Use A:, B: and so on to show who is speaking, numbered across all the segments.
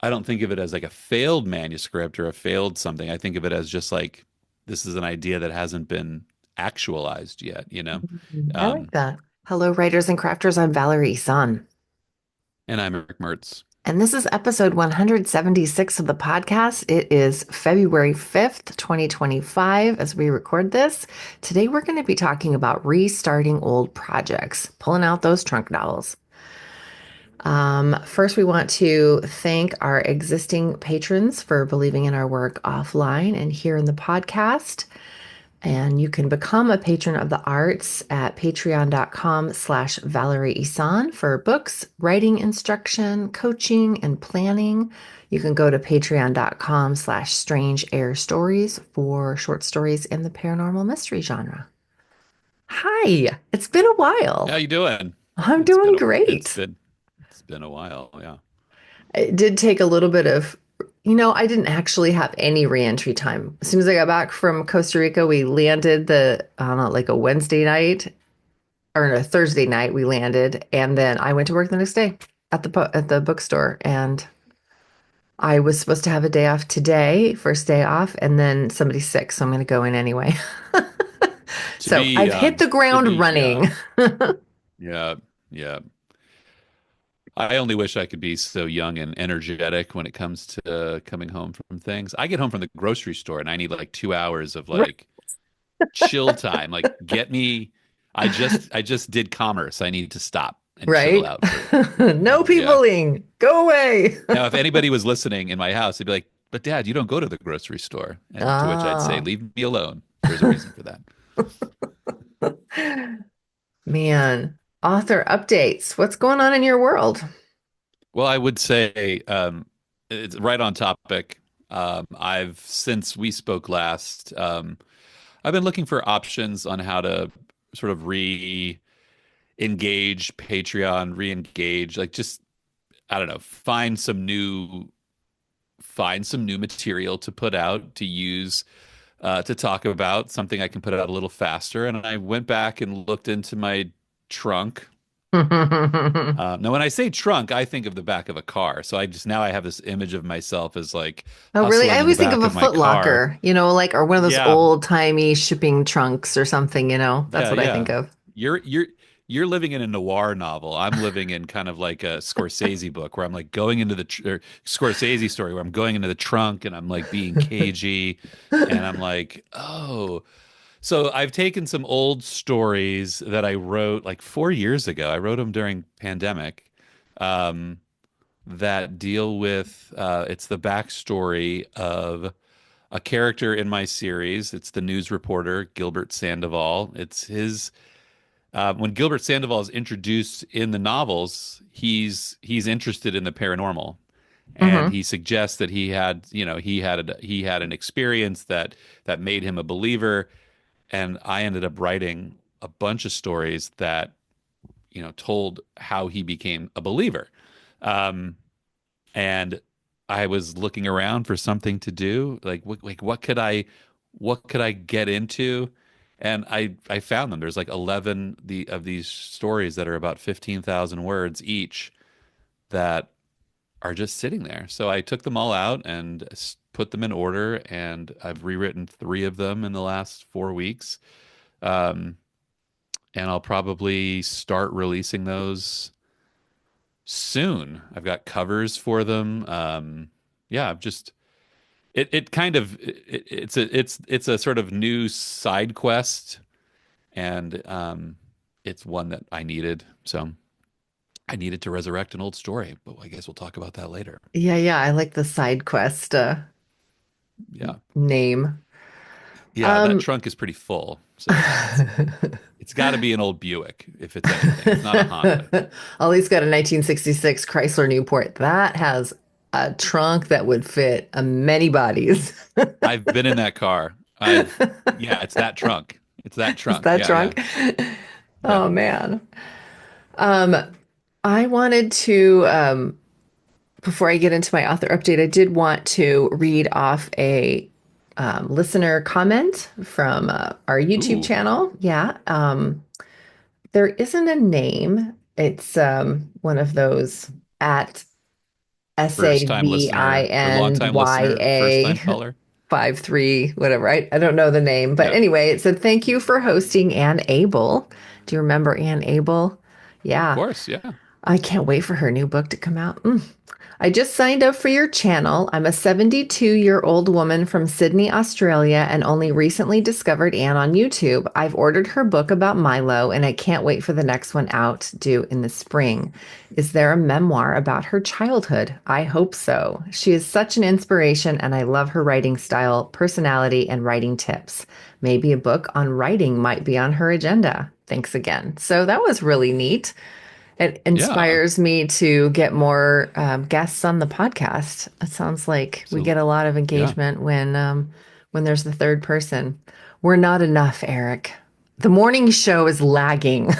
A: I don't think of it as like a failed manuscript or a failed something. I think of it as just like this is an idea that hasn't been actualized yet, you know?
B: I like
A: Um,
B: that. Hello, writers and crafters. I'm Valerie Son.
A: and I'm Erick Mertz.
B: And this is episode 176 of the podcast. It is February 5th, 2025, as we record this. Today, we're going to be talking about restarting old projects, pulling out those trunk novels. First, we want to thank our existing patrons for believing in our work offline and here in the podcast. And you can become a patron of the arts at patreon.com/Valerie Isan for books, writing instruction, coaching, and planning. You can go to patreon.com/Strange Air Stories for short stories in the paranormal mystery genre. Hi, it's been a while.
A: How you doing?
B: I'm
A: It's
B: doing
A: been a it's
B: great.
A: been it's been a while. Yeah.
B: It did take a little bit of, I didn't actually have any reentry time. As soon as I got back from Costa Rica, we landed I don't know, like a Wednesday night or a Thursday night we landed, and then I went to work the next day at the bookstore, and I was supposed to have a day off today, first day off, and then somebody's sick, so I'm going to go in anyway.
A: To
B: So
A: be
B: I've hit the
A: to
B: ground
A: be yeah.
B: running.
A: Yeah. Yeah. I only wish I could be so young and energetic when it comes to coming home from things. I get home from the grocery store and I need like 2 hours of like chill time. Like get me I just did commerce. I need to stop and chill
B: Right?
A: out for
B: No
A: yeah.
B: peopling. Go away.
A: Now if anybody was listening in my house, they'd be like, "But Dad, you don't go to the grocery store." And to which I'd say,
B: Ah,
A: "Leave me alone. There's a reason for that."
B: man. Author updates. What's going on in your world?
A: Well, I would say it's right on topic. I've since we spoke last, I've been looking for options on how to sort of re-engage Patreon, re-engage, like just I don't know, find some new material to put out to use to talk about something I can put out a little faster. And I went back and looked into my trunk. Now, when I say trunk, I think of the back of a car. So I just now I have this image of myself as like
B: Oh, really? I
A: hustling in the
B: always think of
A: back
B: a
A: of my
B: Foot
A: car.
B: Locker, like, or one of those
A: Yeah,
B: old-timey shipping trunks or something. That's
A: yeah,
B: what I
A: yeah.
B: think of.
A: You're living in a noir novel. I'm living in kind of like a Scorsese book where I'm like going into or Scorsese story where I'm going into the trunk and I'm like being cagey and I'm like, oh. So I've taken some old stories that I wrote like 4 years ago. I wrote them during pandemic. Um, that deal with it's the backstory of a character in my series. It's the news reporter Gilbert Sandoval. It's his when Gilbert Sandoval is introduced in the novels, he's interested in the paranormal, and
B: Hmm.
A: he suggests that he had an experience that made him a believer, and I ended up writing a bunch of stories that told how he became a believer. Um, and I was looking around for something to do. Like what could I get into? And I found them. There's like 11 of these stories that are about 15,000 words each that are just sitting there. So I took them all out and put them in order, and I've rewritten three of them in the last 4 weeks. Um, and I'll probably start releasing those soon. I've got covers for them. Yeah, I've just it kind of it's a sort of new side quest, and it's one that I needed. So I needed to resurrect an old story, but I guess we'll talk about that later.
B: Yeah, yeah. I like the side quest
A: Yeah,
B: name.
A: yeah, that
B: Um,
A: trunk is pretty full, so it's got to be an old Buick if it's anything. It's not a Honda.
B: Ollie's got a 1966 Chrysler Newport that has a trunk that would fit many bodies.
A: I've been in that car. I've Yeah, it's that trunk. It's that
B: Is
A: trunk.
B: that
A: Yeah, yeah,
B: trunk?
A: yeah.
B: Oh man. Um, I wanted to before I get into my author update, I did want to read off a listener comment from our YouTube
A: Ooh,
B: channel. Yeah. There isn't a name. It's one of those at.
A: First time listener or long time listener, first
B: Savindya
A: time caller.
B: 53, whatever. I don't know the name. But
A: Yep.
B: anyway, it said, thank you for hosting Ann Abel. Do you remember Ann Abel?
A: Of
B: Yeah.
A: course. Yeah.
B: I can't wait for her new book to come out. I just signed up for your channel. I'm a 72-year-old woman from Sydney, Australia, and only recently discovered Anne on YouTube. I've ordered her book about Milo, and I can't wait for the next one out, due in the spring. Is there a memoir about her childhood? I hope so. She is such an inspiration, and I love her writing style, personality, and writing tips. Maybe a book on writing might be on her agenda. Thanks again. So that was really neat. It
A: Yeah.
B: inspires me to get more guests on the podcast. It sounds like we
A: So
B: get a lot of
A: yeah,
B: engagement when there's the third person. We're not enough, Eric. The morning show is lagging.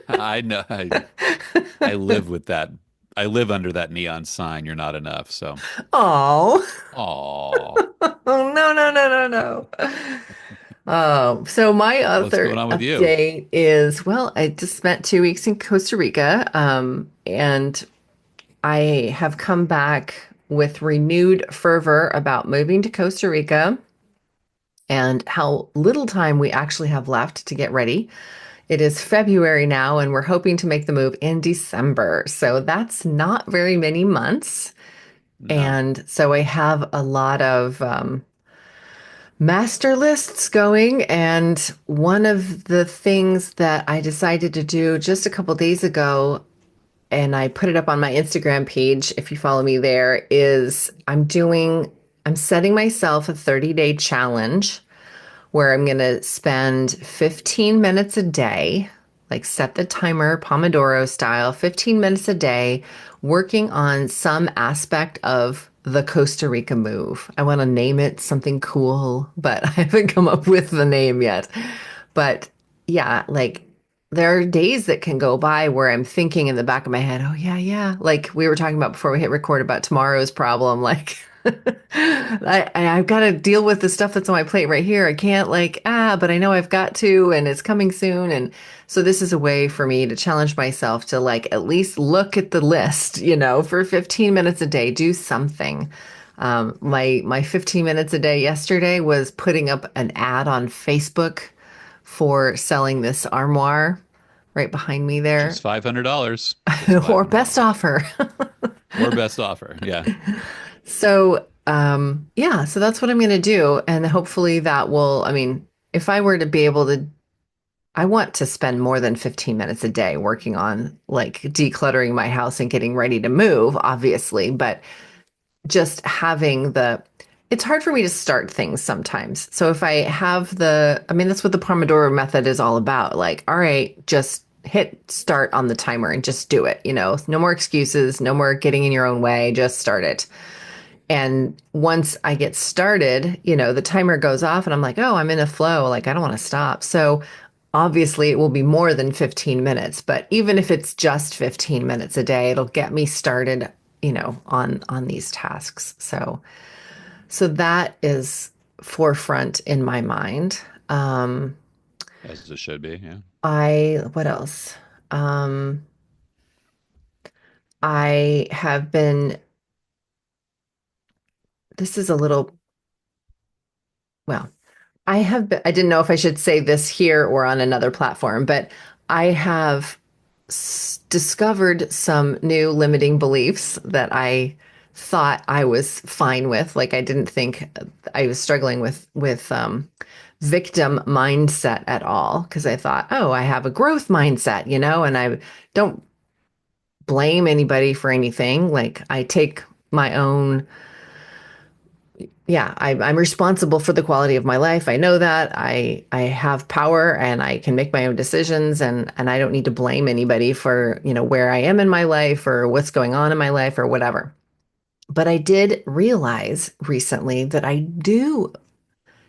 A: I know. I live with that. I live under that neon sign. You're not enough. So,
B: Oh,
A: oh,
B: oh no, no, no, no, no. Oh, so my
A: what's
B: other
A: going on with you?
B: update is, well, I just spent 2 weeks in Costa Rica, and I have come back with renewed fervor about moving to Costa Rica and how little time we actually have left to get ready. It is February now, and we're hoping to make the move in December. So that's not very many months.
A: No.
B: And so I have a lot of master lists going. And one of the things that I decided to do just a couple days ago, and I put it up on my Instagram page if you follow me there, is I'm setting myself a 30-day challenge where I'm going to spend 15 minutes a day, like set the timer Pomodoro style, 15 minutes a day working on some aspect of the Costa Rica move. I want to name it something cool, but I haven't come up with the name yet. But yeah, like there are days that can go by where I'm thinking in the back of my head, oh, yeah, yeah. Like we were talking about before we hit record about tomorrow's problem. Like I've got to deal with the stuff that's on my plate right here. I can't but I know I've got to, and it's coming soon. And so this is a way for me to challenge myself to like at least look at the list, for 15 minutes a day, do something. My 15 minutes a day yesterday was putting up an ad on Facebook for selling this armoire right behind me
A: Which
B: there,
A: is $500. Just
B: or best
A: $500
B: offer.
A: or best offer. Yeah.
B: So, yeah, so that's what I'm going to do. And hopefully that will, I mean, if I were to be able to, I want to spend more than 15 minutes a day working on like decluttering my house and getting ready to move, obviously, but just having it's hard for me to start things sometimes. So if I have I mean, that's what the Pomodoro method is all about. Like, all right, just hit start on the timer and just do it. No more excuses, no more getting in your own way, just start it. And once I get started, the timer goes off and I'm like, oh, I'm in a flow. Like, I don't want to stop. So obviously it will be more than 15 minutes, but even if it's just 15 minutes a day, it'll get me started, on these tasks. So that is forefront in my mind.
A: As it should be. Yeah.
B: What else? Um, I have been, this is a little, well, I didn't know if I should say this here or on another platform, but I have discovered some new limiting beliefs that I thought I was fine with. Like I didn't think I was struggling with victim mindset at all because I thought, oh, I have a growth mindset, and I don't blame anybody for anything. Like I take my own, yeah, I'm responsible for the quality of my life. I know that I have power and I can make my own decisions, and I don't need to blame anybody for, where I am in my life or what's going on in my life or whatever. But I did realize recently that I do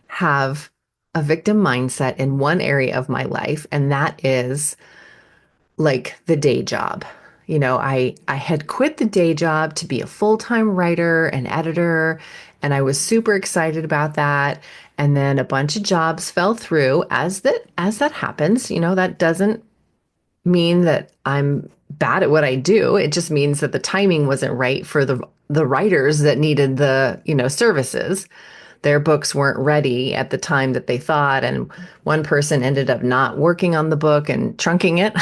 B: have a victim mindset in one area of my life, and that is like the day job. I had quit the day job to be a full-time writer and editor, and I was super excited about that. And then a bunch of jobs fell through as that happens. That doesn't mean that I'm bad at what I do. It just means that the timing wasn't right for the writers that needed the, services. Their books weren't ready at the time that they thought, and one person ended up not working on the book and trunking it.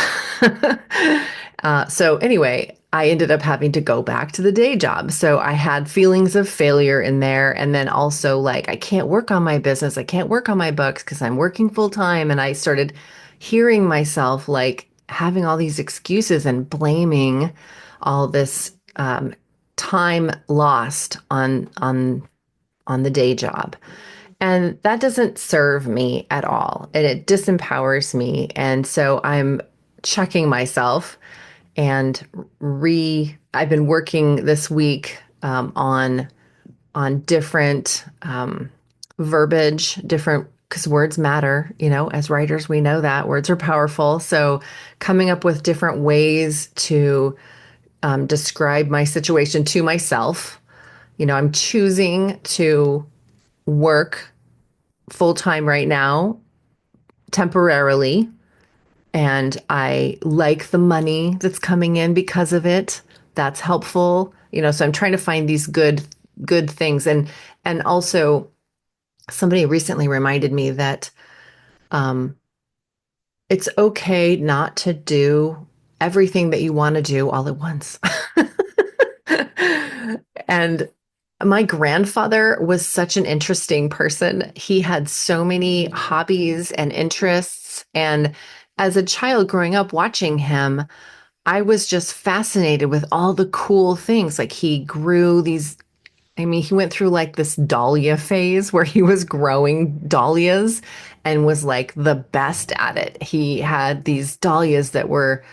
B: So anyway, I ended up having to go back to the day job. So I had feelings of failure in there. And then also, like, I can't work on my business. I can't work on my books because I'm working full time. And I started hearing myself like having all these excuses and blaming all this time lost on the day job. And that doesn't serve me at all. And it disempowers me. And so I'm checking myself and I've been working this week on different verbiage, different because words matter, as writers, we know that words are powerful. So coming up with different ways to describe my situation to myself. I'm choosing to work full time right now, temporarily, and I like the money that's coming in because of it. That's helpful. So I'm trying to find these good things. And also somebody recently reminded me that it's okay not to do everything that you want to do all at once. And my grandfather was such an interesting person. He had so many hobbies and interests. And as a child growing up watching him, I was just fascinated with all the cool things. Like he grew these, he went through like this dahlia phase where he was growing dahlias and was like the best at it. He had these dahlias that were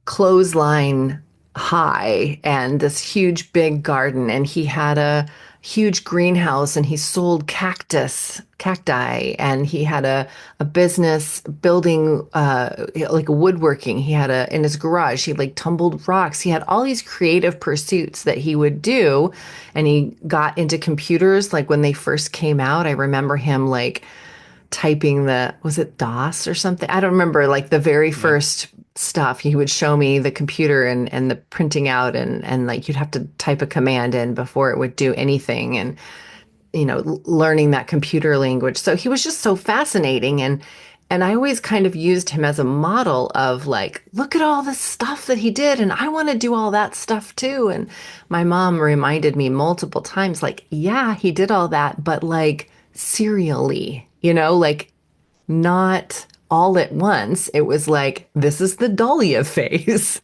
B: clothesline high and this huge big garden, and he had a huge greenhouse and he sold cacti, and he had a business building like a woodworking. He had in his garage, he like tumbled rocks. He had all these creative pursuits that he would do, and he got into computers like when they first came out. I remember him like typing was it DOS or something? I don't remember, like the very
A: Yeah.
B: first stuff. He would show me the computer and the printing out, and like you'd have to type a command in before it would do anything, and learning that computer language. So he was just so fascinating, and I always kind of used him as a model of like, look at all this stuff that he did, and I want to do all that stuff too. And my mom reminded me multiple times, like, yeah, he did all that, but like serially, like not all at once. It was like, this is the dahlia phase.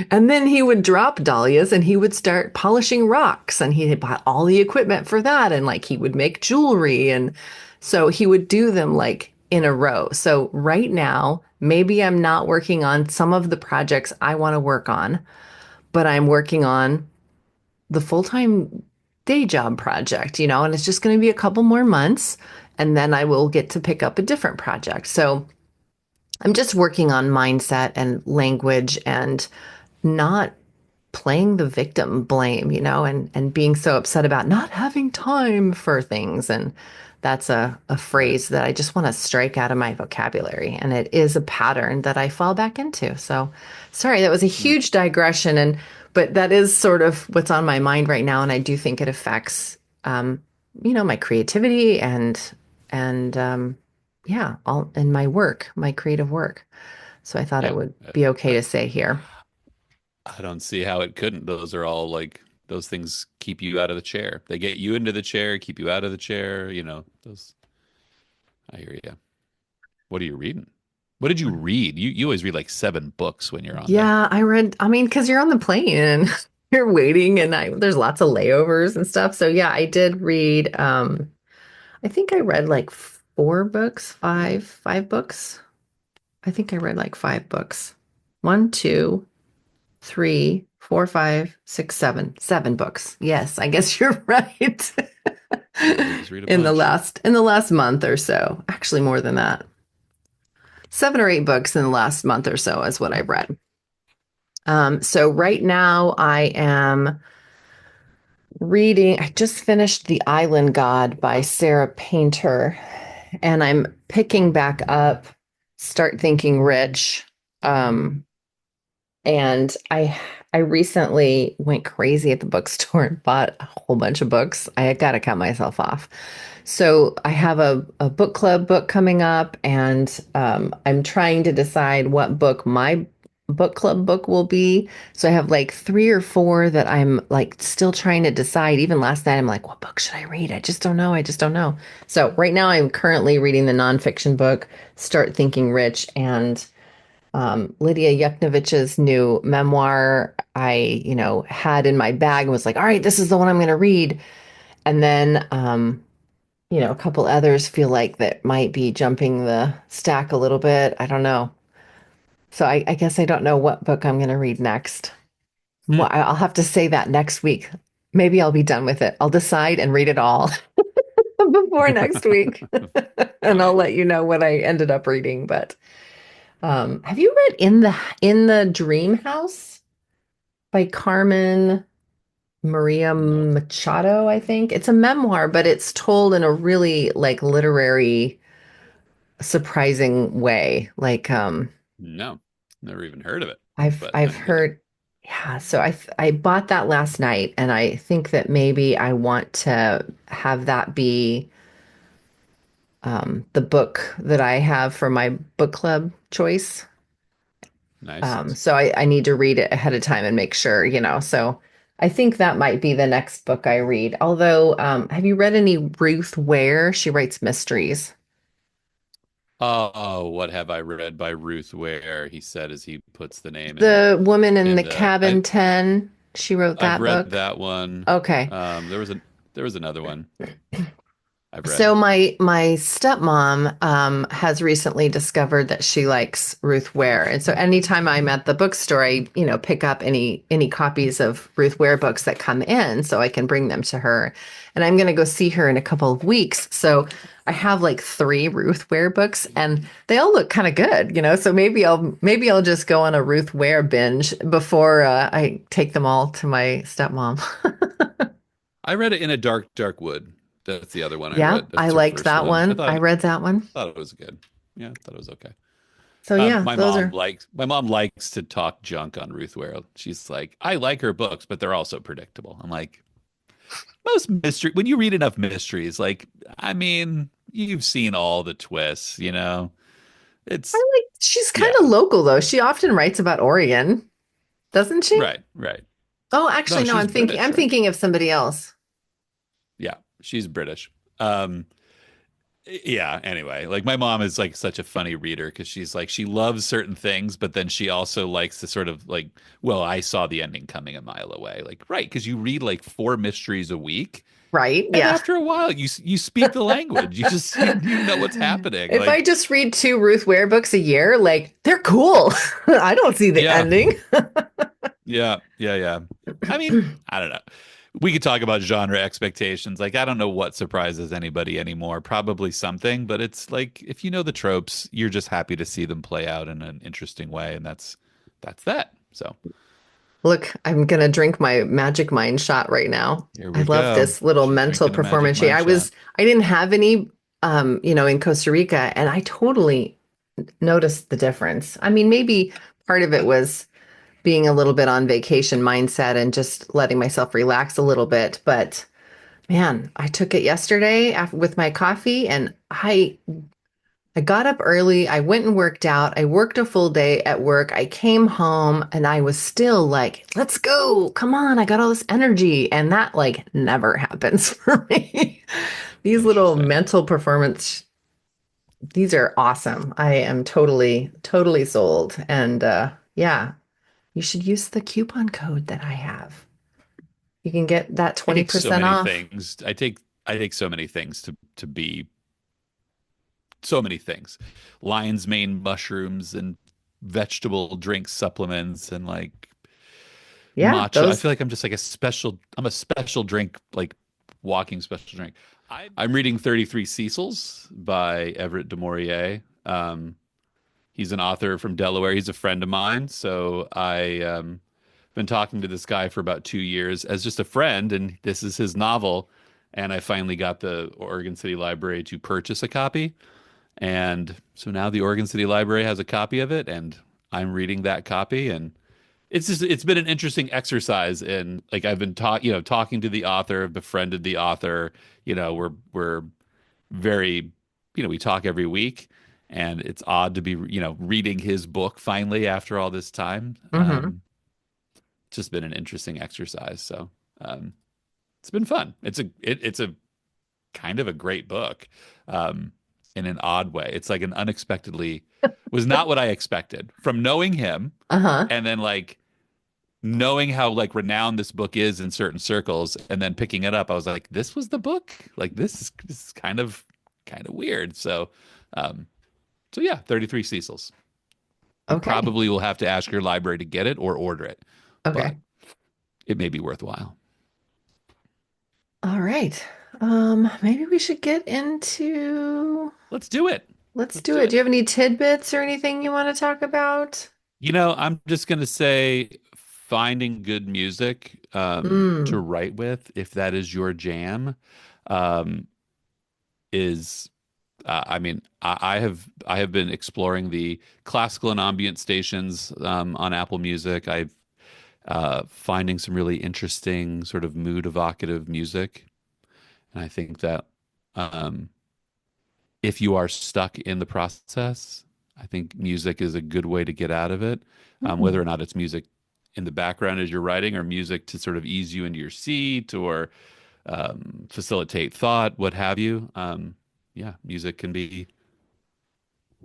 B: And then he would drop dahlias and he would start polishing rocks, and he had bought all the equipment for that. And like he would make jewelry. And so he would do them like in a row. So right now, maybe I'm not working on some of the projects I want to work on, but I'm working on the full-time day job project, and it's just going to be a couple more months, and then I will get to pick up a different project. So I'm just working on mindset and language and not playing the victim blame, and being so upset about not having time for things. And that's a
A: Right.
B: phrase that I just want to strike out of my vocabulary. And it is a pattern that I fall back into. So sorry, that was a
A: Mm.
B: huge digression. But that is sort of what's on my mind right now. And I do think it affects, my creativity and yeah, all in my work, my creative work. So I thought it
A: Yeah.
B: would be okay
A: I,
B: to say here.
A: I don't see how it couldn't. Those are all like those things keep you out of the chair. They get you into the chair, keep you out of the chair. Those. I hear you. What are you reading? What did you read? You always read like 7 books when you're on there.
B: Yeah, because you're on the plane and you're waiting, and there's lots of layovers and stuff. So yeah, I did read, I think I read like 4 books, five books. I think I read like 5 books. One, two, three, four, five, six, seven books. Yes, I guess you're right.
A: You always read a
B: In the
A: bunch.
B: last month or so. Actually, more than that. 7 or 8 books in the last month or so is what I've read. So right now I am reading, I just finished The Island God by Sarah Painter, and I'm picking back up Start Thinking Rich Um, and I recently went crazy at the bookstore and bought a whole bunch of books. I got to cut myself off. So I have a book club book coming up, and I'm trying to decide what book my book club book will be. So I have like three or four that I'm like still trying to decide. Even last night, I'm like, what book should I read? I just don't know. I just don't know. So right now, I'm currently reading the nonfiction book, Start Thinking Rich, and Lydia Yuknovich's new memoir. Had in my bag and was like, all right, this is the one I'm going to read. And then, a couple others feel like that might be jumping the stack a little bit. I don't know. So I guess I don't know what book I'm going to read next.
A: Hmm.
B: I'll have to say that next week. Maybe I'll be done with it. I'll decide and read it all before next week. And I'll
A: Funny.
B: let you know what I ended up reading. But have you read In the Dream House by Carmen Maria
A: No,
B: Machado, I think? It's a memoir, but it's told in a really like literary surprising way. Like
A: no, never even heard of it, but
B: I've
A: I'm gonna.
B: heard, yeah, so I bought that last night, and I think that maybe I want to have that be the book that I have for my book club choice.
A: Nice.
B: So I need to read it ahead of time and make sure, So I think that might be the next book I read. Although, have you read any Ruth Ware? She writes mysteries.
A: Oh, what have I read by Ruth Ware? He said as he puts the name
B: The Woman in
A: in
B: the
A: the
B: Cabin 10. She wrote
A: I've
B: that
A: read
B: book.
A: that one.
B: Okay.
A: There was another one I've
B: So
A: read.
B: my stepmom has recently discovered that she likes Ruth Ware, and so anytime I'm at the bookstore, I pick up any copies of Ruth Ware books that come in, so I can bring them to her. And I'm going to go see her in a couple of weeks, so I have like three Ruth Ware books, and they all look kind of good. So maybe I'll just go on a Ruth Ware binge before I take them all to my stepmom.
A: I read it in a dark, dark wood. That's the other one I
B: Yeah,
A: read.
B: I
A: That's her
B: liked
A: first
B: that
A: one.
B: one. I read that one.
A: Thought it was good. Yeah, I thought it was okay.
B: So yeah, those are.
A: My mom likes to talk junk on Ruth Ware. She's like, I like her books, but they're also predictable. I'm like, most mystery when you read enough mysteries, like, I mean, you've seen all the twists, you know?
B: I
A: It's
B: like she's kind
A: yeah,
B: of local though. She often writes about Oregon, doesn't she?
A: right, right.
B: Oh,
A: No,
B: actually no,
A: she's
B: I'm
A: British, right?
B: thinking of somebody else.
A: Yeah, she's British. Um, yeah, anyway, like my mom is like such a funny reader because she's like she loves certain things, but then she also likes to sort of like, well, I saw the ending coming a mile away. Like, right, because you read like four mysteries a week,
B: Right?
A: and
B: Yeah.
A: after a while, you speak the language. You know what's happening.
B: If I
A: Like,
B: just read two Ruth Ware books a year, like they're cool. I don't see the
A: yeah,
B: ending.
A: yeah, yeah, yeah. I mean, I don't know. We could talk about genre expectations. Like, I don't know what surprises anybody anymore. Probably something, but it's like if you know the tropes, you're just happy to see them play out in an interesting way, and that's that. So
B: Look, I'm gonna drink my Magic Mind shot right now.
A: here
B: I
A: we
B: love
A: go.
B: this little
A: She's
B: mental
A: drinking a Magic
B: performance sheet.
A: Mind shot.
B: I didn't have any in Costa Rica, and I totally noticed the difference. I mean, maybe part of it was being a little bit on vacation mindset and just letting myself relax a little bit. But man, I took it yesterday with my coffee, and I got up early. I went and worked out. I worked a full day at work. I came home and I was still like, let's go. Come on. I got all this energy. And that like never happens for me. These little
A: Interesting.
B: mental performance, these are awesome. I am totally, totally sold. And yeah, you should use the coupon code that I have. You can get that
A: I take so
B: 20%
A: many
B: off.
A: things. I take so many things to be so many things. Lion's mane mushrooms and vegetable drink supplements and like
B: Yeah,
A: matcha. I
B: those.
A: feel like I'm just like I'm a special drink, like walking special drink. I'm reading 33 Cecils by Everett de Morier. He's an author from Delaware. He's a friend of mine. So I been talking to this guy for about 2 years as just a friend, and this is his novel. And I finally got the Oregon City Library to purchase a copy. And so now the Oregon City Library has a copy of it, and I'm reading that copy, and it's been an interesting exercise in like I've been talking to the author, I've befriended the author, we're very, we talk every week, and it's odd to be, reading his book finally after all this time.
B: Hmm.
A: It's just been an interesting exercise. So, um, it's been fun. It's a kind of a great book, um, in an odd way. It's like an unexpectedly was not what I expected from knowing him,
B: Uh-huh.
A: and then like knowing how like renowned this book is in certain circles, and then picking it up. I was like, this was the book. Like this is kind of weird. Um, so yeah, 33 Cecils. You
B: Okay.
A: probably will have to ask your library to get it or order it, but
B: Okay.
A: it may be worthwhile.
B: All right. Maybe we should get into
A: Let's do it.
B: let's
A: Let's
B: do
A: do
B: it. Do
A: it.
B: you have any tidbits or anything you want to talk about?
A: I'm just gonna say finding good music to
B: Mm.
A: write with, if that is your jam, um, is I have been exploring the classical and ambient stations on Apple Music. I've finding some really interesting sort of mood evocative music, and I think that um, if you are stuck in the process, I think music is a good way to get out of it. Whether or
B: Mm.
A: not it's music in the background as you're writing, or music to sort of ease you into your seat, or facilitate thought, what have you. Yeah, music can be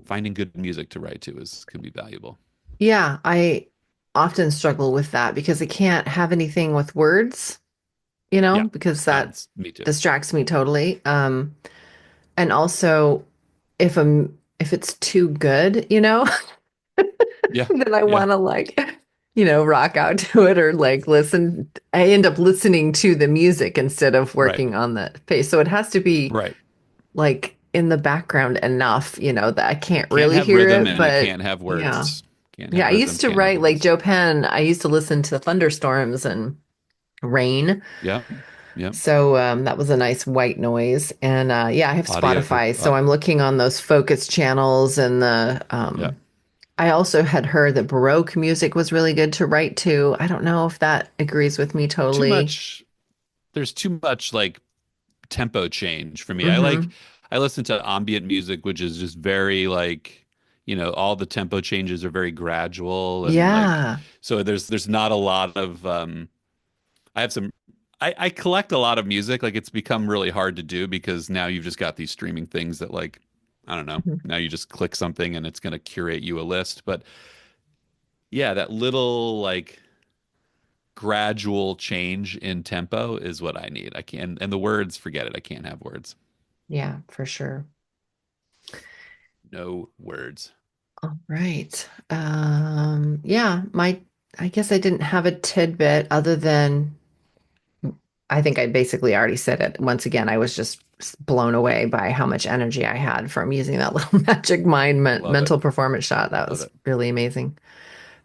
A: finding good music to write to is can be valuable.
B: Yeah, I often struggle with that because I can't have anything with words,
A: Yeah,
B: because that
A: that's me too.
B: distracts me totally. And also if it's too good,
A: Yeah,
B: then I
A: yeah,
B: want to like, rock out to it or like listen. I end up listening to the music instead of
A: right,
B: working on the pace. So it has to be
A: right.
B: like in the background enough, that I can't
A: Can't
B: really
A: have
B: hear
A: rhythm
B: it.
A: and it
B: But
A: can't have
B: yeah.
A: words. Can't
B: Yeah,
A: have
B: I
A: rhythm,
B: used to
A: can't have
B: write like
A: words.
B: Joe Penn. I used to listen to thunderstorms and rain.
A: Yeah, yeah.
B: So that was a nice white noise. And yeah, I have
A: Audio,
B: Spotify. So I'm looking on those focus channels and
A: yeah.
B: I also had heard that Baroque music was really good to write to. I don't know if that agrees with me
A: Too
B: totally.
A: much. There's too much like tempo change for me.
B: Hmm.
A: I listen to ambient music, which is just very like, all the tempo changes are very gradual, and like
B: Yeah.
A: so there's not a lot of I have some I collect a lot of music. Like it's become really hard to do because now you've just got these streaming things that like I don't know.
B: Mhm.
A: Now you just click something and it's going to curate you a list. But yeah, that little like gradual change in tempo is what I need. I can't, and the words, forget it. I can't have words.
B: Yeah, for sure.
A: No words.
B: All right. Yeah, I guess I didn't have a tidbit other than I think I basically already said it. Once again, I was just blown away by how much energy I had from using that little magic mind
A: Love it.
B: mental performance shot. That
A: Love
B: was
A: it.
B: really amazing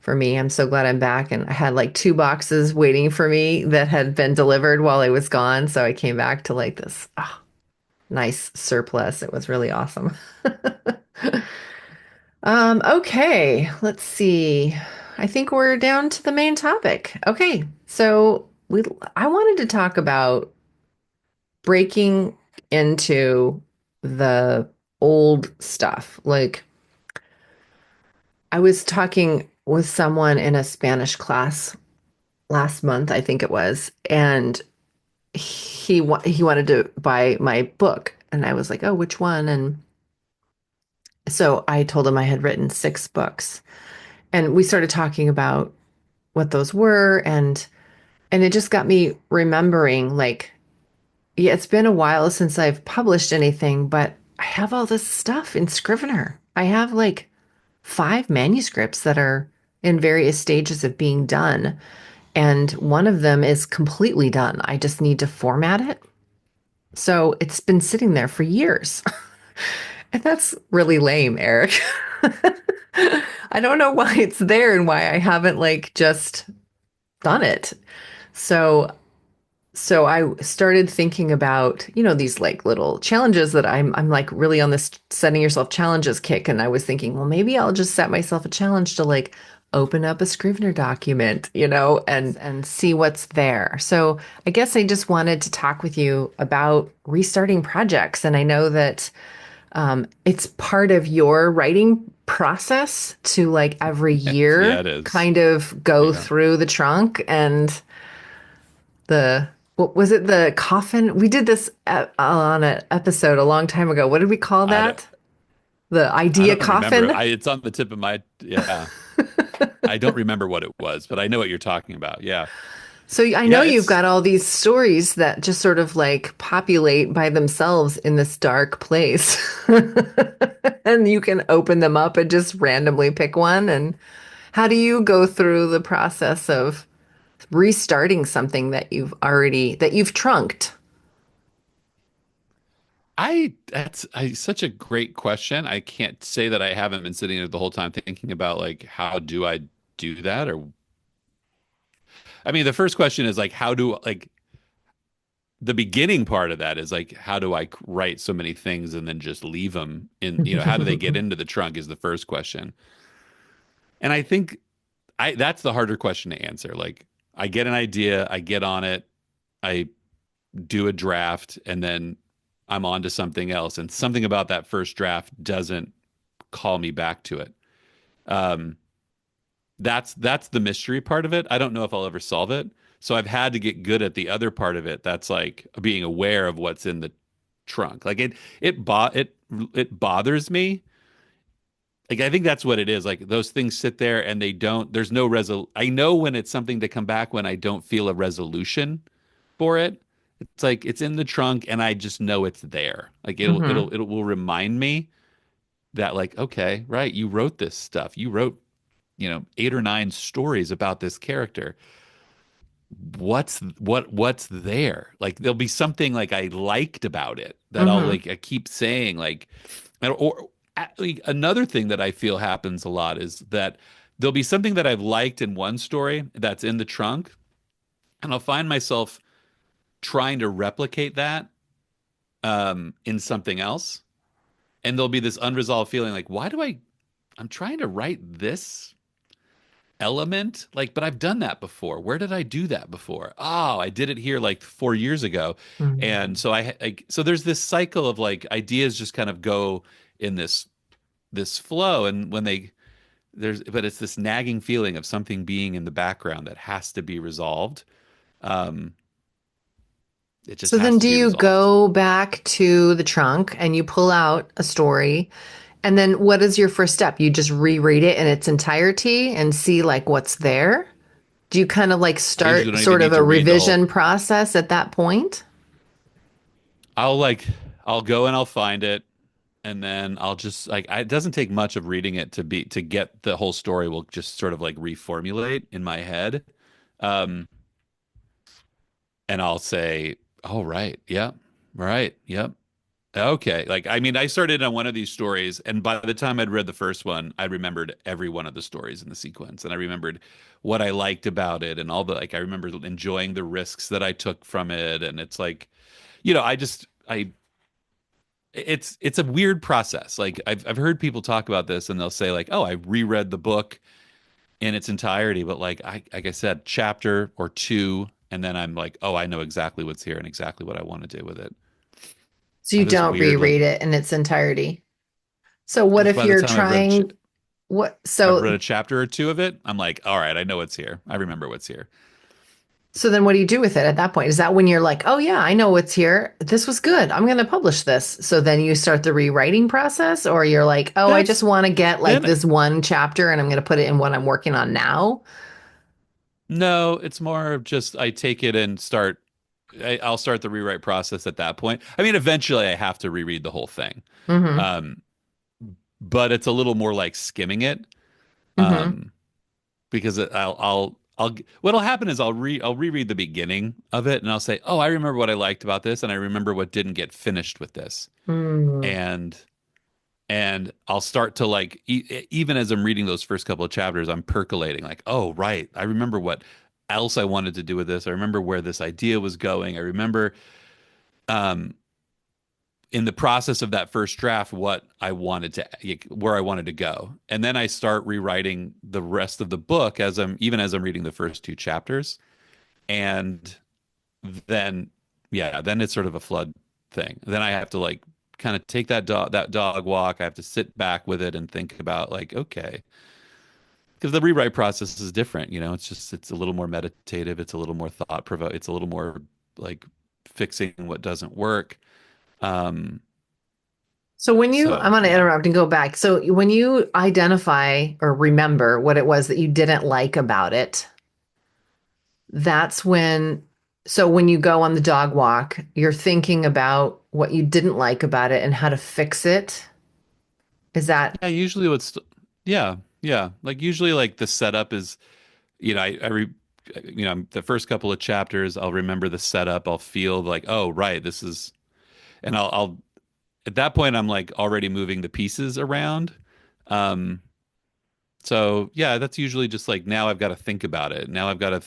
B: for me. I'm so glad I'm back. And I had like two boxes waiting for me that had been delivered while I was gone. So I came back to like this nice surplus. It was really awesome. Okay, let's see. I think we're down to the main topic. Okay, so I wanted to talk about breaking into the old stuff. Like I was talking with someone in a Spanish class last month, I think it was, and he wanted to buy my book, and I was like, "Oh, which one?" And so I told him I had written six books, and we started talking about what those were, and it just got me remembering, like, yeah, it's been a while since I've published anything, but I have all this stuff in Scrivener. I have like five manuscripts that are in various stages of being done. And one of them is completely done. I just need to format it. So it's been sitting there for years. And that's really lame, Eric. I don't know why it's there and why I haven't like just done it. So So I started thinking about, these like little challenges that I'm like really on this setting yourself challenges kick. And I was thinking, well, maybe I'll just set myself a challenge to like open up a Scrivener document, and see what's there. So I guess I just wanted to talk with you about restarting projects. And I know that it's part of your writing process to like every
A: Yeah,
B: year
A: it is.
B: kind of go
A: Yeah.
B: through the trunk and the what was it, the coffin? We did this on an episode a long time ago. What did we call
A: I don't,
B: that? The
A: I
B: idea
A: don't remember.
B: coffin?
A: It's on the tip of my, yeah. I don't remember what it was, but I know what you're talking about. Yeah.
B: So I know
A: Yeah,
B: you've
A: it's
B: got all these stories that just sort of like populate by themselves in this dark place. And you can open them up and just randomly pick one. And how do you go through the process of restarting something that you've trunked?
A: that's such a great question. I can't say that I haven't been sitting there the whole time thinking about like how do I do that? Or I mean, the first question is like how do like the beginning part of that is like how do I write so many things and then just leave them in, how do they get into the trunk is the first question. And I think I that's the harder question to answer. Like I get an idea, I get on it, I do a draft, and then I'm on to something else. And something about that first draft doesn't call me back to it. Um, that's the mystery part of it. I don't know if I'll ever solve it. So I've had to get good at the other part of it. That's like being aware of what's in the trunk. Like it bothers me. Like I think that's what it is. Like those things sit there and they don't. There's no I know when it's something to come back when I don't feel a resolution for it. It's like it's in the trunk and I just know it's there. Like
B: Hmm.
A: it will remind me that like okay, right, you wrote this stuff. You wrote, 8 or 9 stories about this character. What's there? Like there'll be something like I liked about it that
B: Hmm.
A: I keep saying like or like, another thing that I feel happens a lot is that there'll be something that I've liked in one story that's in the trunk and I'll find myself trying to replicate that in something else. And there'll be this unresolved feeling like, I'm trying to write this element, like, but I've done that before. Where did I do that before? Oh, I did it here like 4 years ago. And so so there's this cycle of like ideas just kind of go in this flow. And when but it's this nagging feeling of something being in the background that has to be resolved. Um, it just
B: So
A: has
B: then
A: to
B: do
A: be
B: you
A: resolved.
B: go back to the trunk and you pull out a story? And then what is your first step? You just reread it in its entirety and see like what's there? Do you kind of like
A: I usually
B: start
A: don't even
B: sort of
A: need
B: a
A: to read the whole.
B: revision process at that point?
A: I'll like I'll go and I'll find it and then I'll just like it doesn't take much of reading it to get the whole story will just sort of like reformulate in my head. Um and I'll say, "Oh right. Yep. Right. Yep. Okay." Like I mean, I started on one of these stories and by the time I'd read the first one, I remembered every one of the stories in the sequence and I remembered what I liked about it and all the like I remember enjoying the risks that I took from it and it's like, I just I it's a weird process. Like I've heard people talk about this and they'll say like, "Oh, I reread the book in its entirety," but like I said, chapter or two, and then I'm like, "Oh, I know exactly what's here and exactly what I want to do with it."
B: So
A: I
B: you
A: have this
B: don't
A: weird like
B: reread it in its entirety. So what
A: just
B: if
A: by the
B: you're
A: time
B: trying what
A: I've
B: so
A: read a chapter or two of it, I'm like, "All right, I know what's here. I remember what's here."
B: so then what do you do with it at that point? Is that when you're like, "Oh yeah, I know what's here. This was good. I'm going to publish this." So then you start the rewriting process or you're like, "Oh, I just
A: That's
B: want to get like
A: then
B: this one chapter and I'm going to put it in what I'm working on now."
A: no, it's more of just I take it and I'll start the rewrite process at that point. I mean, eventually I have to reread the whole thing.
B: Mhm.
A: Um, but it's a little more like skimming it
B: Mhm.
A: um, because what'll happen is I'll reread the beginning of it and I'll say, oh, I remember what I liked about this and I remember what didn't get finished with this,
B: Mm.
A: and I'll start to like even as I'm reading those first couple of chapters, I'm percolating like, oh, right, I remember what. else I wanted to do with this. I remember where this idea was going. I remember um, in the process of that first draft what I wanted to where I wanted to go. And then I start rewriting the rest of the book as I'm reading the first two chapters. And then then it's sort of a flood thing. Then I have to like kind of take that dog walk. I have to sit back with it and think about like, okay, because the rewrite process is different, it's a little more meditative, it's a little more thought provoke, it's a little more like fixing what doesn't work. Um,
B: So I'm
A: so
B: going to
A: yeah.
B: interrupt and go back. So when you identify or remember what it was that you didn't like about it, that's when, so when you go on the dog walk, you're thinking about what you didn't like about it and how to fix it. Is that,
A: Yeah, usually yeah, yeah. Like usually like the setup is, the first couple of chapters, I'll remember the setup. I'll feel like, oh, right, this is, and I'll at that point, I'm like already moving the pieces around. Um, so yeah, that's usually just like now I've got to think about it. Now I've got to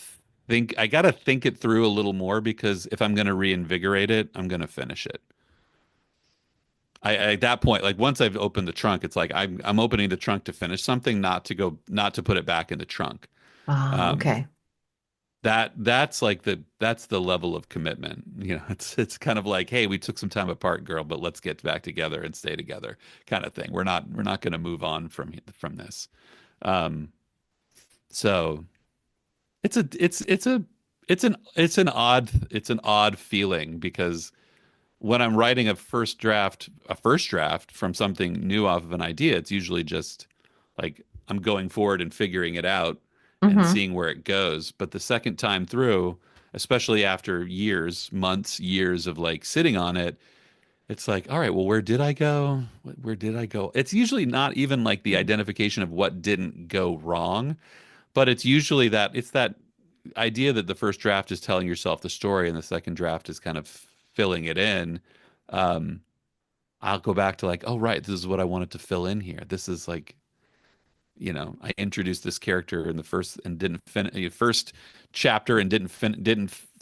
A: I got to think it through a little more because if I'm going to reinvigorate it, I'm going to finish it. At that point, like once I've opened the trunk, it's like I'm opening the trunk to finish something, not to put it back in the trunk. Um,
B: okay.
A: that's the level of commitment. It's kind of like, hey, we took some time apart, girl, but let's get back together and stay together, kind of thing. We're not going to move on from this. Um, so it's an odd feeling because when I'm writing a first draft from something new off of an idea, it's usually just like I'm going forward and figuring it out and
B: Mm-hmm.
A: seeing where it goes. But the second time through, especially after years, months, years of like sitting on it, it's like, all right, well, where did I go? Where did I go? It's usually not even like the identification of what didn't go wrong, but it's usually that idea that the first draft is telling yourself the story and the second draft is kind of filling it in. Um, I'll go back to like, oh, right, this is what I wanted to fill in here. This is like, I introduced this character in the first and didn't first chapter and didn't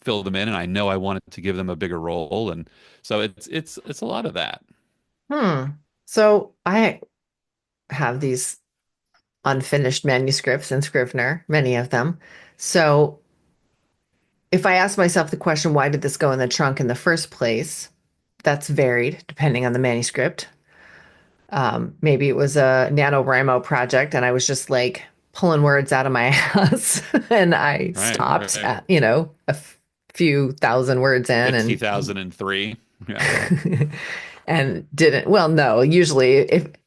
A: fill them in, and I know I wanted to give them a bigger role, and so it's a lot of that.
B: Hmm. So I have these unfinished manuscripts in Scrivener, many of them. So if I ask myself the question, why did this go in the trunk in the first place? That's varied depending on the manuscript. Maybe it was a NaNoWriMo project and I was just like pulling words out of my ass and I
A: Right,
B: stopped
A: right.
B: at, few thousand words in and
A: 50,003. Yeah,
B: and didn't, well, no, usually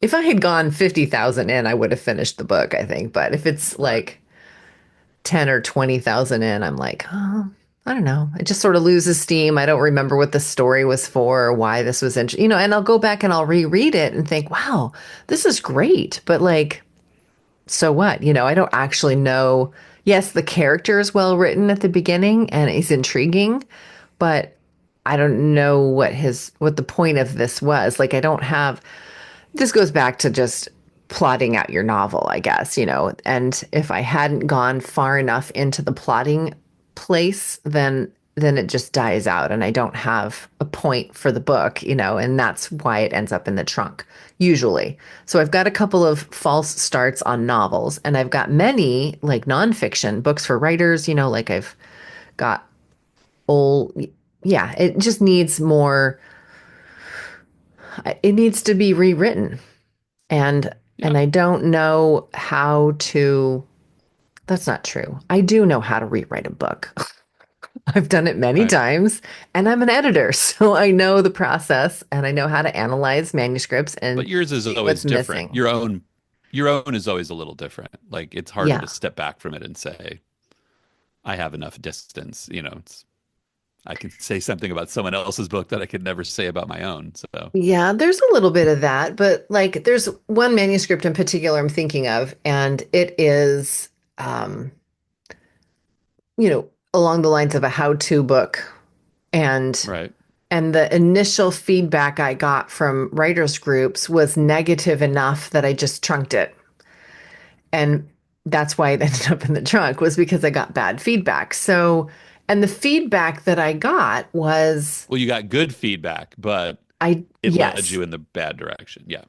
B: if I had gone 50,000 in, I would have finished the book, I think. But if it's
A: right.
B: like 10 or 20,000 in, I'm like, oh, I don't know. It just sort of loses steam. I don't remember what the story was for or why this was interesting, and I'll go back and I'll reread it and think, wow, this is great. But like, so what? I don't actually know. Yes, the character is well written at the beginning and he's intriguing, but I don't know what the point of this was. Like, I don't have, this goes back to just plotting out your novel, I guess, and if I hadn't gone far enough into the plotting place, then it just dies out and I don't have a point for the book, and that's why it ends up in the trunk usually. So I've got a couple of false starts on novels and I've got many like nonfiction books for writers, like I've got old, yeah, it just needs more, it needs to be rewritten. And
A: Yeah,
B: and I don't know how to, that's not true. I do know how to rewrite a book. I've done it many
A: right.
B: times and I'm an editor, so I know the process and I know how to analyze manuscripts and
A: But yours is
B: see what's
A: always different.
B: missing.
A: Your own is always a little different. Like it's harder to
B: Yeah.
A: step back from it and say, I have enough distance. I can say something about someone else's book that I could never say about my own. So,
B: Yeah, there's a little bit of that, but like there's one manuscript in particular I'm thinking of, and it is um, along the lines of a how-to book. And
A: right.
B: the initial feedback I got from writers groups was negative enough that I just trunked it. And that's why it ended up in the trunk was because I got bad feedback. So, and the feedback that I got was
A: Well, you got good feedback, but it led
B: yes.
A: you in the bad direction. Yeah.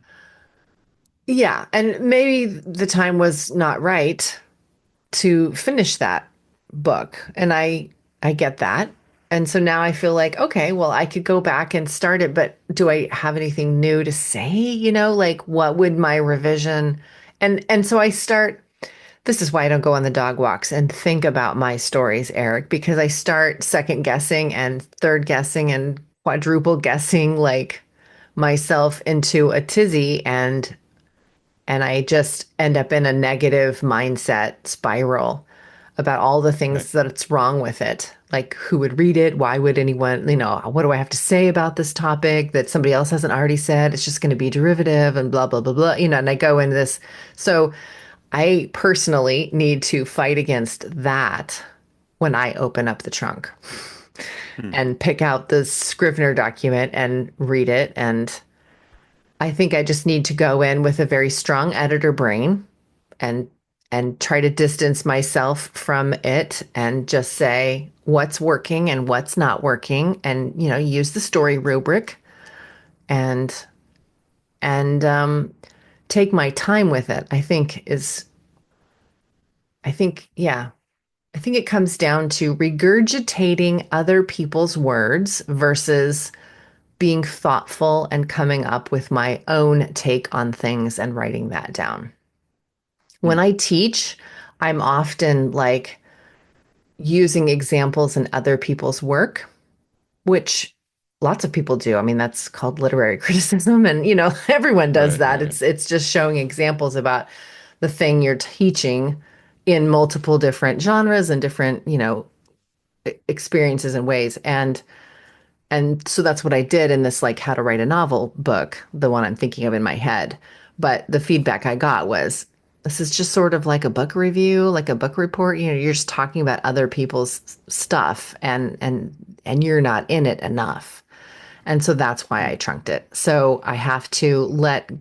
B: Yeah. And maybe the time was not right to finish that book. And I get that. And so now I feel like, okay, well, I could go back and start it, but do I have anything new to say? Like what would my revision and so I start this is why I don't go on the dog walks and think about my stories, Eric, because I start second guessing and third guessing and quadruple guessing like myself into a tizzy and I just end up in a negative mindset spiral about all the
A: Right.
B: things that's wrong with it. Like, who would read it? Why would anyone, what do I have to say about this topic that somebody else hasn't already said? It's just going to be derivative and blah, blah, blah, blah, and I go into this. So I personally need to fight against that when I open up the trunk
A: Hmm.
B: and pick out the Scrivener document and read it. And I think I just need to go in with a very strong editor brain and try to distance myself from it and just say what's working and what's not working and use the story rubric and and take my time with it. Yeah, I think it comes down to regurgitating other people's words versus being thoughtful and coming up with my own take on things and writing that down. When
A: Hmm.
B: I teach, I'm often like using examples in other people's work, which lots of people do. I mean, that's called literary criticism and everyone does
A: Right.
B: that.
A: Right.
B: It's just showing examples about the thing you're teaching in multiple different genres and different, experiences and ways. And so that's what I did in this like how to write a novel book, the one I'm thinking of in my head. But the feedback I got was this is just sort of like a book review, like a book report. You're just talking about other people's stuff and you're not in it enough. And so that's why
A: Hmm.
B: I trunked it. So I have to let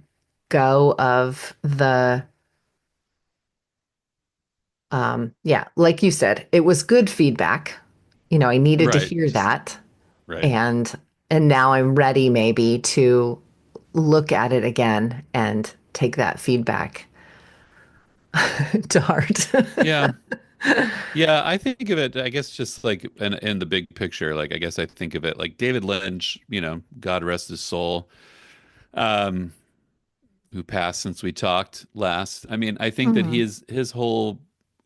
B: go of the yeah, like you said, it was good feedback. I needed to
A: Right.
B: hear that
A: Right.
B: and now I'm ready maybe to look at it again and take that feedback to heart.
A: Yeah. Yeah, I think of it, I guess, just like in the big picture. Like, I guess I think of it like David Lynch, God rest his soul, um, who passed since we talked last. I mean, I think that
B: Mhm.
A: his whole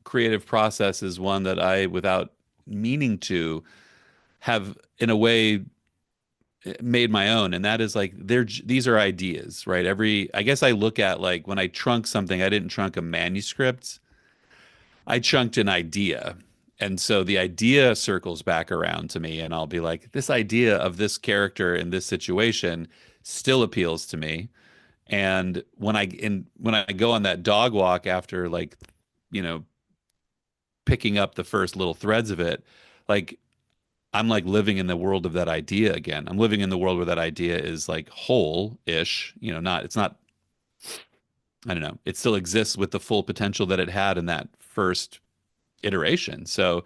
A: creative process is one that I, without meaning to, have in a way made my own. And that is like these are ideas, right? I guess I look at like when I trunk something, I didn't trunk a manuscript. I chunked an idea. And so the idea circles back around to me, and I'll be like, this idea of this character in this situation still appeals to me. And when I go on that dog walk after like, you know, picking up the first little threads of it, like I'm like living in the world of that idea again. I'm living in the world where that idea is like whole-ish, it's not, I don't know, it still exists with the full potential that it had in that first iteration. So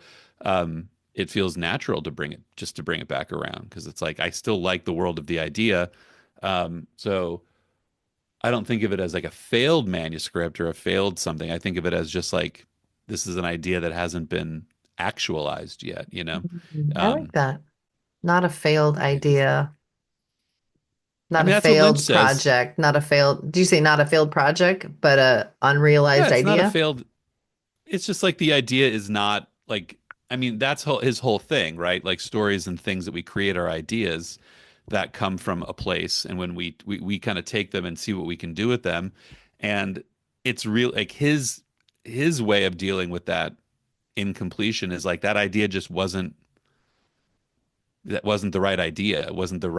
A: it feels natural to bring it back around because it's like I still like the world of the idea. So I don't think of it as like a failed manuscript or a failed something. I think of it as just like this is an idea that hasn't been actualized yet.
B: I like
A: Um,
B: that. Not a failed idea,
A: I
B: not a
A: mean, that's what Lynch
B: failed
A: says.
B: project, not a failed, do you say not a failed project, but a
A: Yeah,
B: unrealized
A: it's not a
B: idea?
A: failed. It's just like the idea is not like, I mean, that's his whole thing, right? Like stories and things that we create are ideas that come from a place. And when we kind of take them and see what we can do with them. And it's real like his way of dealing with that incompletion is like that idea just wasn't the right idea. It wasn't the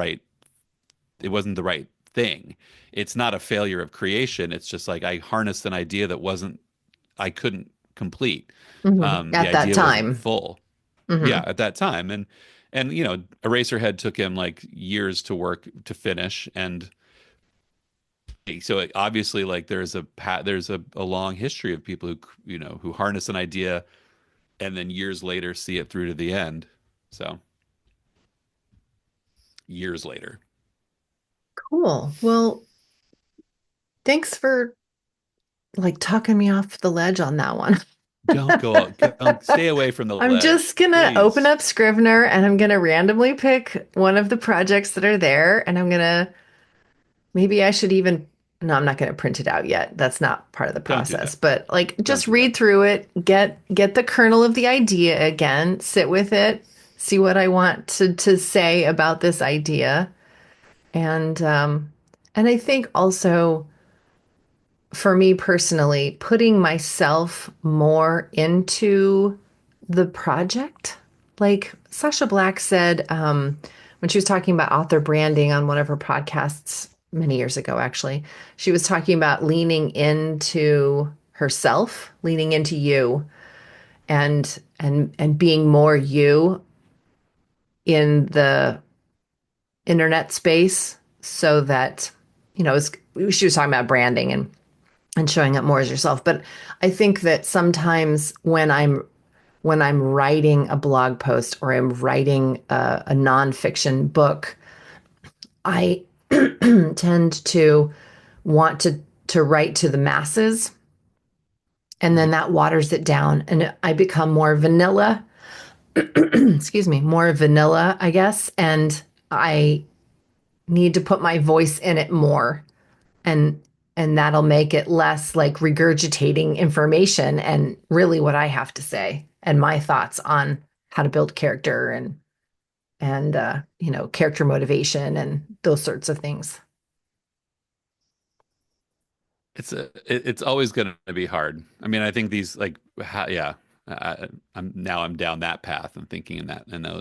A: right thing. It's not a failure of creation. It's just like I harnessed an idea that wasn't I couldn't complete. The
B: At that
A: idea wasn't
B: time.
A: full.
B: Hmm.
A: Yeah, at that time. And Eraserhead took him like years to work to finish. And So obviously, like there's a long history of people who who harness an idea and then years later see it through to the end. So years later.
B: Cool. Well, thanks for like talking me off the ledge on that one.
A: Don't go out. Don't stay away from the
B: I'm just
A: ledge,
B: gonna open
A: please.
B: up Scrivener and I'm gonna randomly pick one of the projects that are there and I'm gonna maybe I should even no, I'm not gonna print it out yet. That's not part of the
A: Don't do
B: process.
A: that.
B: But like
A: Don't
B: just
A: do that.
B: read through it, get the kernel of the idea again, sit with it, see what I want to say about this idea. And I think also for me personally, putting myself more into the project. Like Sasha Black said when she was talking about author branding on one of her podcasts many years ago, actually, she was talking about leaning into herself, leaning into you, and being more you in the internet space, so that she was talking about branding and showing up more as yourself. But I think that sometimes when I'm writing a blog post or I'm writing a nonfiction book, I tend to want to write to the masses, and then
A: Mhm.
B: that waters it down, and I become more vanilla. Excuse me, more vanilla, I guess, and I need to put my voice in it more, and that'll make it less like regurgitating information and really what I have to say and my thoughts on how to build character and character motivation and those sorts of things.
A: It's always going to be hard. I mean, I think these like yeah, I'm down that path and thinking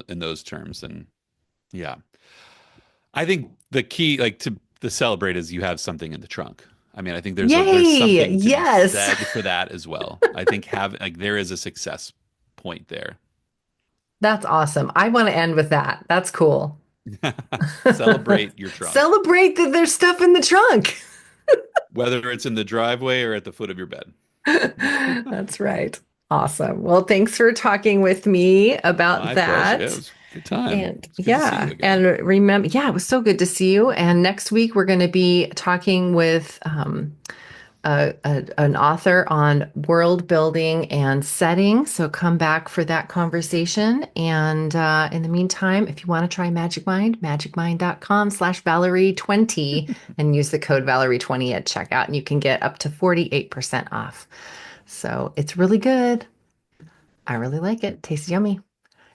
A: in those terms, and yeah, I think the key like to celebrate is you have something in the trunk. I mean, I think there's
B: Yay!
A: something to be
B: Yes.
A: said for that as well. I think have like there is a success point there.
B: That's awesome. I want to end with that. That's cool.
A: Celebrate your trunk,
B: Celebrate that there's stuff in the trunk.
A: whether it's in the driveway or at the foot of your bed.
B: That's right. Awesome. Well, thanks for talking with me about
A: My pleasure. It
B: that.
A: was a good time.
B: And
A: It's good to see you
B: yeah,
A: again.
B: and remember, yeah, it was so good to see you. And next week we're going to be talking with an author on world building and setting. So come back for that conversation. And in the meantime, if you want to try Magic Mind, magicmind.com/Valerie20 and use the code Valerie20 at checkout, and you can get up to 48% off. So it's really good. I really like it. Tastes yummy.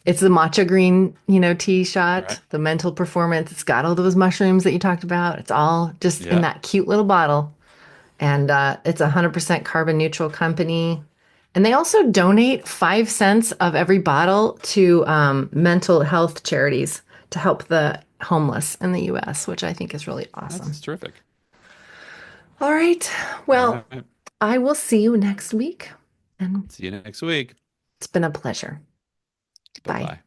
B: It's the matcha green, tea
A: All
B: shot,
A: right.
B: the mental performance. It's got all those mushrooms that you talked about. It's all just in
A: Yeah.
B: that cute little bottle. And it's a 100% carbon neutral company. And they also donate 5 cents of every bottle to mental health charities to help the homeless in the US, which I think is really
A: That's
B: awesome.
A: terrific.
B: All right.
A: All
B: Well,
A: right.
B: I will see you next week. And
A: See you next week.
B: it's been a pleasure.
A: Bye
B: Bye.
A: bye.